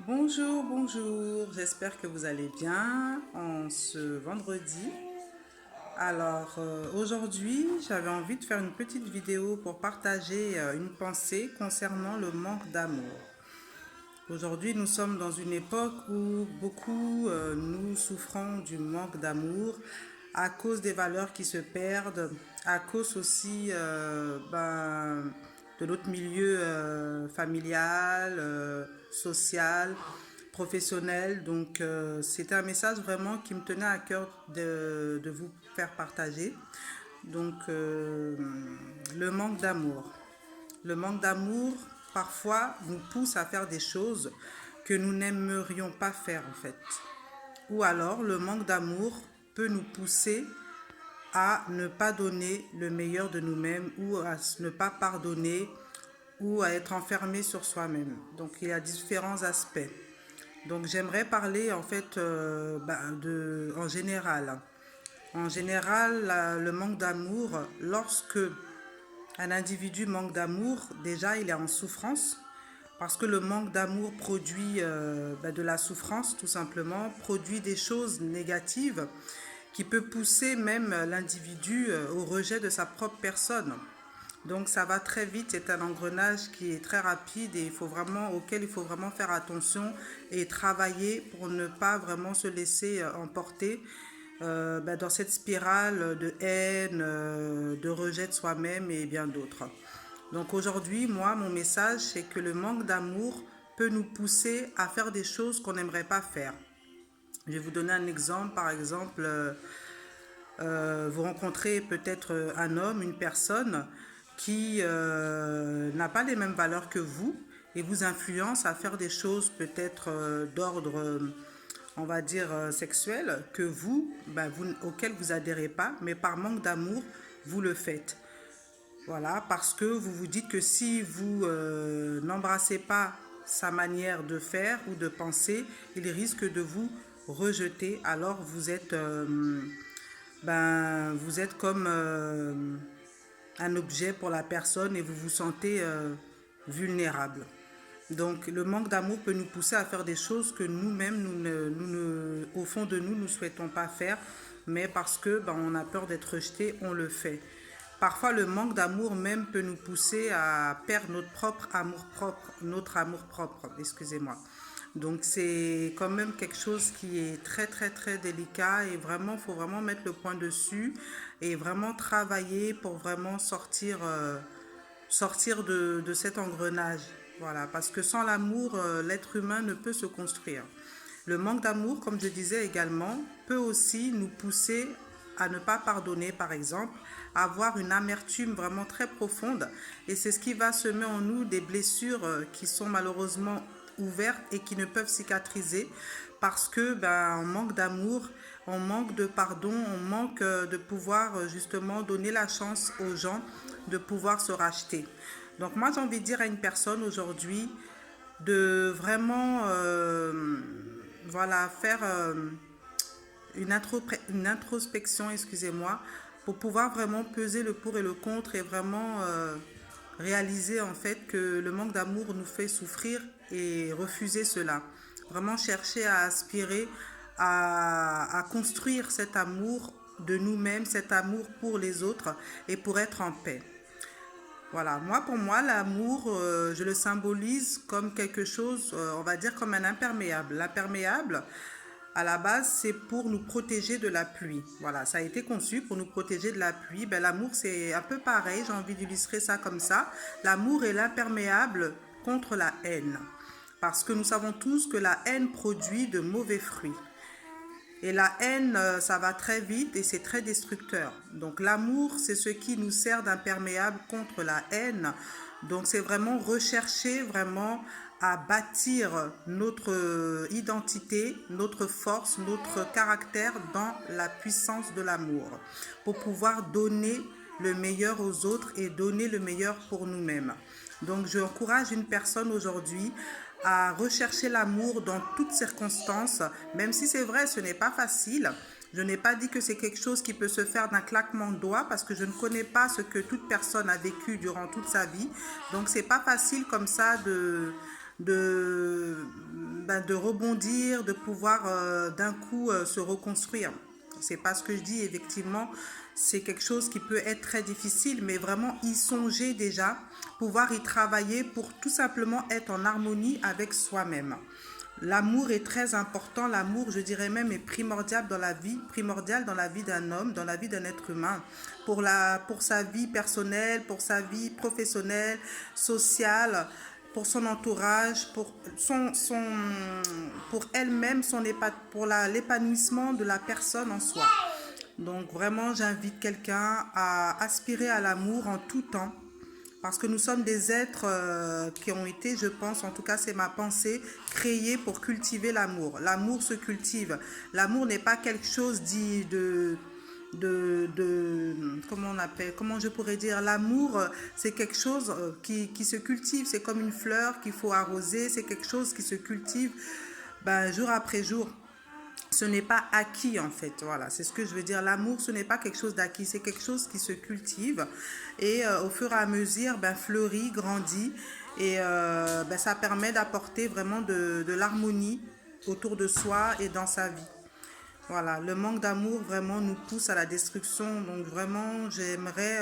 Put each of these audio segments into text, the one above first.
Bonjour, bonjour, j'espère que vous allez bien en ce vendredi. Aujourd'hui, j'avais envie de faire une petite vidéo pour partager une pensée concernant le manque d'amour. Aujourd'hui, nous sommes dans une époque où beaucoup nous souffrons du manque d'amour à cause des valeurs qui se perdent, à cause aussi de notre milieu familial, social, professionnel. C'était un message vraiment qui me tenait à cœur de vous faire partager. Donc, euh, le manque d'amour. Le manque d'amour, parfois, nous pousse à faire des choses que nous n'aimerions pas faire en fait. Ou alors, le manque d'amour peut nous pousser à ne pas donner le meilleur de nous-mêmes ou à ne pas pardonner ou à être enfermé sur soi-même. Donc, il y a différents aspects. Donc, j'aimerais parler en fait en général. En général, le manque d'amour, lorsque un individu manque d'amour, déjà il est en souffrance parce que le manque d'amour produit de la souffrance tout simplement, produit des choses négatives qui peut pousser même l'individu au rejet de sa propre personne. Donc ça va très vite, c'est un engrenage qui est très rapide et auquel il faut vraiment faire attention et travailler pour ne pas vraiment se laisser emporter dans cette spirale de haine, de rejet de soi-même et bien d'autres. Donc aujourd'hui, moi, mon message, c'est que le manque d'amour peut nous pousser à faire des choses qu'on n'aimerait pas faire. Je vais vous donner un exemple. Par exemple, vous rencontrez peut-être un homme, une personne qui n'a pas les mêmes valeurs que vous et vous influence à faire des choses peut-être d'ordre, on va dire, sexuel que auquel vous adhérez pas, mais par manque d'amour, vous le faites. Voilà, parce que vous vous dites que si vous n'embrassez pas sa manière de faire ou de penser, il risque de vous rejeter. Alors vous êtes comme un objet pour la personne et vous vous sentez vulnérable. Donc le manque d'amour peut nous pousser à faire des choses que nous-mêmes, au fond de nous, nous ne souhaitons pas faire, mais parce que on a peur d'être rejeté, on le fait. Parfois, le manque d'amour même peut nous pousser à perdre notre amour propre, excusez-moi. Donc c'est quand même quelque chose qui est très très très délicat et vraiment, il faut vraiment mettre le point dessus et vraiment travailler pour vraiment sortir de cet engrenage. Voilà, parce que sans l'amour, l'être humain ne peut se construire. Le manque d'amour, comme je disais également, peut aussi nous pousser à ne pas pardonner, par exemple, à avoir une amertume vraiment très profonde. Et c'est ce qui va semer en nous des blessures qui sont malheureusement ouvertes et qui ne peuvent cicatriser parce que on manque d'amour, on manque de pardon, on manque de pouvoir justement donner la chance aux gens de pouvoir se racheter. Donc moi j'ai envie de dire à une personne aujourd'hui de vraiment faire une introspection, excusez-moi, pour pouvoir vraiment peser le pour et le contre et vraiment réaliser en fait que le manque d'amour nous fait souffrir et refuser cela. Vraiment chercher à aspirer à construire cet amour de nous-mêmes, cet amour pour les autres et pour être en paix. Voilà, pour moi, l'amour, je le symbolise comme quelque chose, on va dire comme un imperméable. L'imperméable, à la base, c'est pour nous protéger de la pluie. Voilà, ça a été conçu pour nous protéger de la pluie. L'amour, c'est un peu pareil, j'ai envie d'illustrer ça comme ça. L'amour est l'imperméable contre la haine. Parce que nous savons tous que la haine produit de mauvais fruits. Et la haine, ça va très vite et c'est très destructeur. Donc l'amour, c'est ce qui nous sert d'imperméable contre la haine. Donc c'est vraiment rechercher vraiment à bâtir notre identité, notre force, notre caractère dans la puissance de l'amour pour pouvoir donner le meilleur aux autres et donner le meilleur pour nous-mêmes. Donc j'encourage une personne aujourd'hui à rechercher l'amour dans toutes circonstances, même si c'est vrai, ce n'est pas facile. Je n'ai pas dit que c'est quelque chose qui peut se faire d'un claquement de doigts parce que je ne connais pas ce que toute personne a vécu durant toute sa vie. Donc c'est pas facile comme ça de de rebondir, de pouvoir d'un coup se reconstruire. C'est pas ce que je dis, effectivement, c'est quelque chose qui peut être très difficile, mais vraiment y songer déjà, pouvoir y travailler pour tout simplement être en harmonie avec soi-même. L'amour est très important, l'amour, je dirais même, est primordial dans la vie d'un homme, dans la vie d'un être humain, pour sa vie personnelle, pour sa vie professionnelle, sociale, pour son entourage, pour elle-même, pour l'épanouissement de la personne en soi. Donc vraiment, j'invite quelqu'un à aspirer à l'amour en tout temps, parce que nous sommes des êtres qui ont été, je pense, en tout cas c'est ma pensée, créés pour cultiver l'amour. L'amour se cultive. L'amour n'est pas quelque chose dit comment on appelle, comment je pourrais dire, l'amour c'est quelque chose qui se cultive, c'est comme une fleur qu'il faut arroser, c'est quelque chose qui se cultive jour après jour. Ce n'est pas acquis en fait, voilà, c'est ce que je veux dire. L'amour, ce n'est pas quelque chose d'acquis, c'est quelque chose qui se cultive et au fur et à mesure fleurit, grandit et ça permet d'apporter vraiment de l'harmonie autour de soi et dans sa vie. Voilà, le manque d'amour vraiment nous pousse à la destruction. Donc vraiment, j'aimerais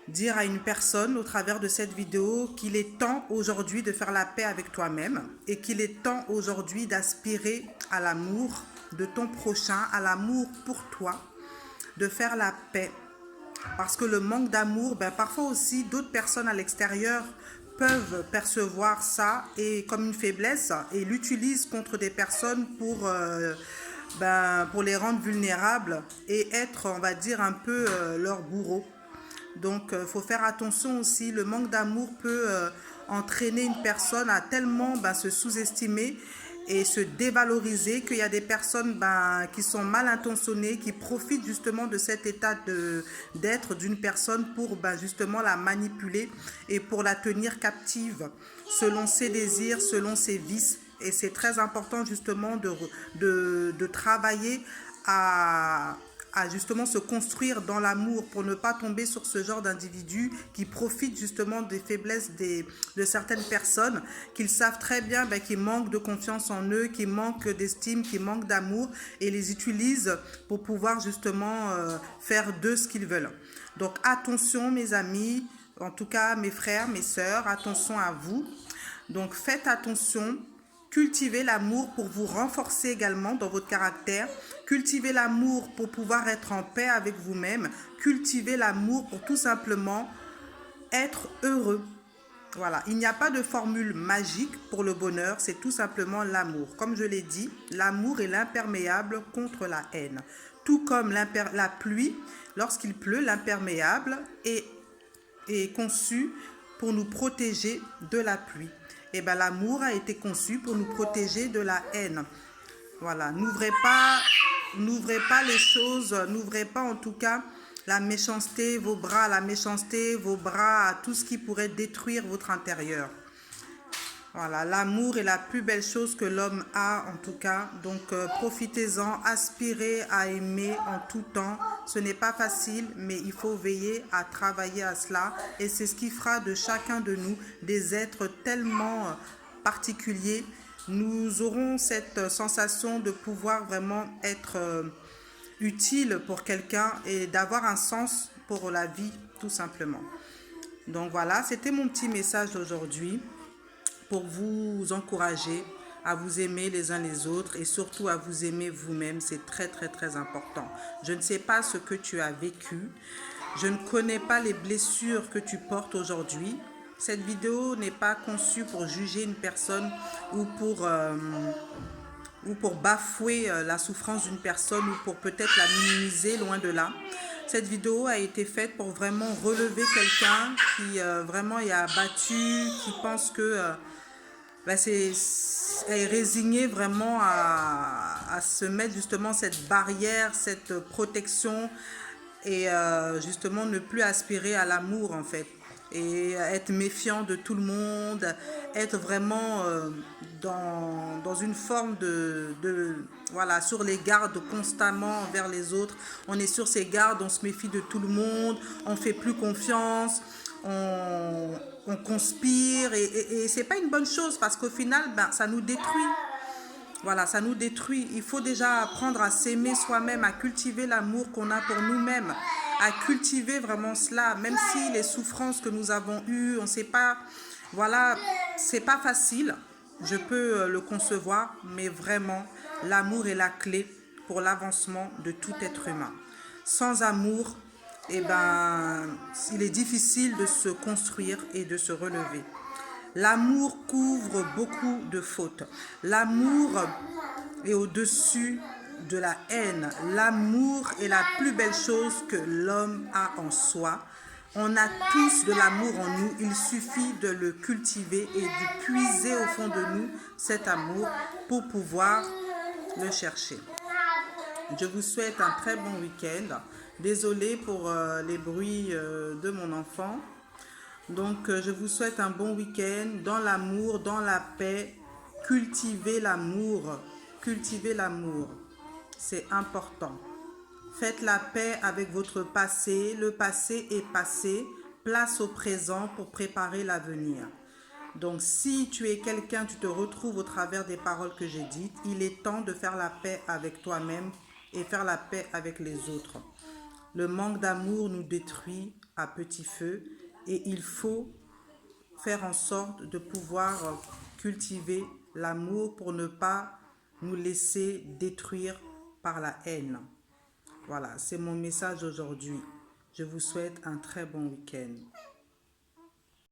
dire à une personne au travers de cette vidéo qu'il est temps aujourd'hui de faire la paix avec toi-même et qu'il est temps aujourd'hui d'aspirer à l'amour de ton prochain, à l'amour pour toi, de faire la paix. Parce que le manque d'amour, parfois aussi d'autres personnes à l'extérieur peuvent percevoir ça et comme une faiblesse et l'utilisent contre des personnes pour les rendre vulnérables et être, on va dire, un peu leur bourreau. Donc, il faut faire attention aussi. Le manque d'amour peut entraîner une personne à tellement se sous-estimer et se dévaloriser qu'il y a des personnes qui sont mal intentionnées, qui profitent justement de cet état d'être d'une personne pour justement la manipuler et pour la tenir captive selon ses désirs, selon ses vices. Et c'est très important justement de travailler à justement se construire dans l'amour pour ne pas tomber sur ce genre d'individus qui profitent justement des faiblesses de certaines personnes, qu'ils savent très bien qu'ils manquent de confiance en eux, qu'ils manquent d'estime, qu'ils manquent d'amour et les utilisent pour pouvoir justement faire d'eux ce qu'ils veulent. Donc attention mes amis, en tout cas mes frères, mes sœurs, attention à vous. Donc faites attention. Cultivez l'amour pour vous renforcer également dans votre caractère. Cultivez l'amour pour pouvoir être en paix avec vous-même. Cultivez l'amour pour tout simplement être heureux. Voilà, il n'y a pas de formule magique pour le bonheur, c'est tout simplement l'amour. Comme je l'ai dit, l'amour est l'imperméable contre la haine. Tout comme la pluie, lorsqu'il pleut, l'imperméable est conçu pour nous protéger de la pluie. Et l'amour a été conçu pour nous protéger de la haine. Voilà, n'ouvrez pas les choses, n'ouvrez pas en tout cas la méchanceté, vos bras à la méchanceté, vos bras à tout ce qui pourrait détruire votre intérieur. Voilà, l'amour est la plus belle chose que l'homme a en tout cas. Donc profitez-en, aspirez à aimer en tout temps. Ce n'est pas facile, mais il faut veiller à travailler à cela. Et c'est ce qui fera de chacun de nous des êtres tellement particuliers. Nous aurons cette sensation de pouvoir vraiment être utile pour quelqu'un et d'avoir un sens pour la vie, tout simplement. Donc voilà, c'était mon petit message d'aujourd'hui, pour vous encourager à vous aimer les uns les autres et surtout à vous aimer vous-même. C'est très très très important. Je ne sais pas ce que tu as vécu. Je ne connais pas les blessures que tu portes aujourd'hui. Cette vidéo n'est pas conçue pour juger une personne ou pour bafouer la souffrance d'une personne ou pour peut-être la minimiser, loin de là. Cette vidéo a été faite pour vraiment relever quelqu'un qui vraiment est abattu, qui pense que elle est résignée vraiment à se mettre justement cette barrière, cette protection et justement ne plus aspirer à l'amour en fait. Et être méfiant de tout le monde, être vraiment dans une forme voilà, sur les gardes constamment envers les autres. On est sur ses gardes, on se méfie de tout le monde, on ne fait plus confiance, on conspire et c'est pas une bonne chose parce qu'au final, ben, ça nous détruit. Voilà, ça nous détruit. Il faut déjà apprendre à s'aimer soi-même, à cultiver l'amour qu'on a pour nous-mêmes, à cultiver vraiment cela, même si les souffrances que nous avons eues, on ne sait pas, voilà, c'est pas facile. Je peux le concevoir, mais vraiment, l'amour est la clé pour l'avancement de tout être humain. Sans amour, eh ben, il est difficile de se construire et de se relever. L'amour couvre beaucoup de fautes. L'amour est au-dessus de la haine. L'amour est la plus belle chose que l'homme a en soi. On a tous de l'amour en nous. Il suffit de le cultiver et de puiser au fond de nous cet amour pour pouvoir le chercher. Je vous souhaite un très bon week-end. Désolée pour les bruits de mon enfant. Donc, je vous souhaite un bon week-end dans l'amour, dans la paix. Cultivez l'amour. Cultivez l'amour. C'est important. Faites la paix avec votre passé. Le passé est passé. Place au présent pour préparer l'avenir. Donc, si tu es quelqu'un, tu te retrouves au travers des paroles que j'ai dites, il est temps de faire la paix avec toi-même et faire la paix avec les autres. Le manque d'amour nous détruit à petit feu et il faut faire en sorte de pouvoir cultiver l'amour pour ne pas nous laisser détruire par la haine. Voilà, c'est mon message aujourd'hui. Je vous souhaite un très bon week-end.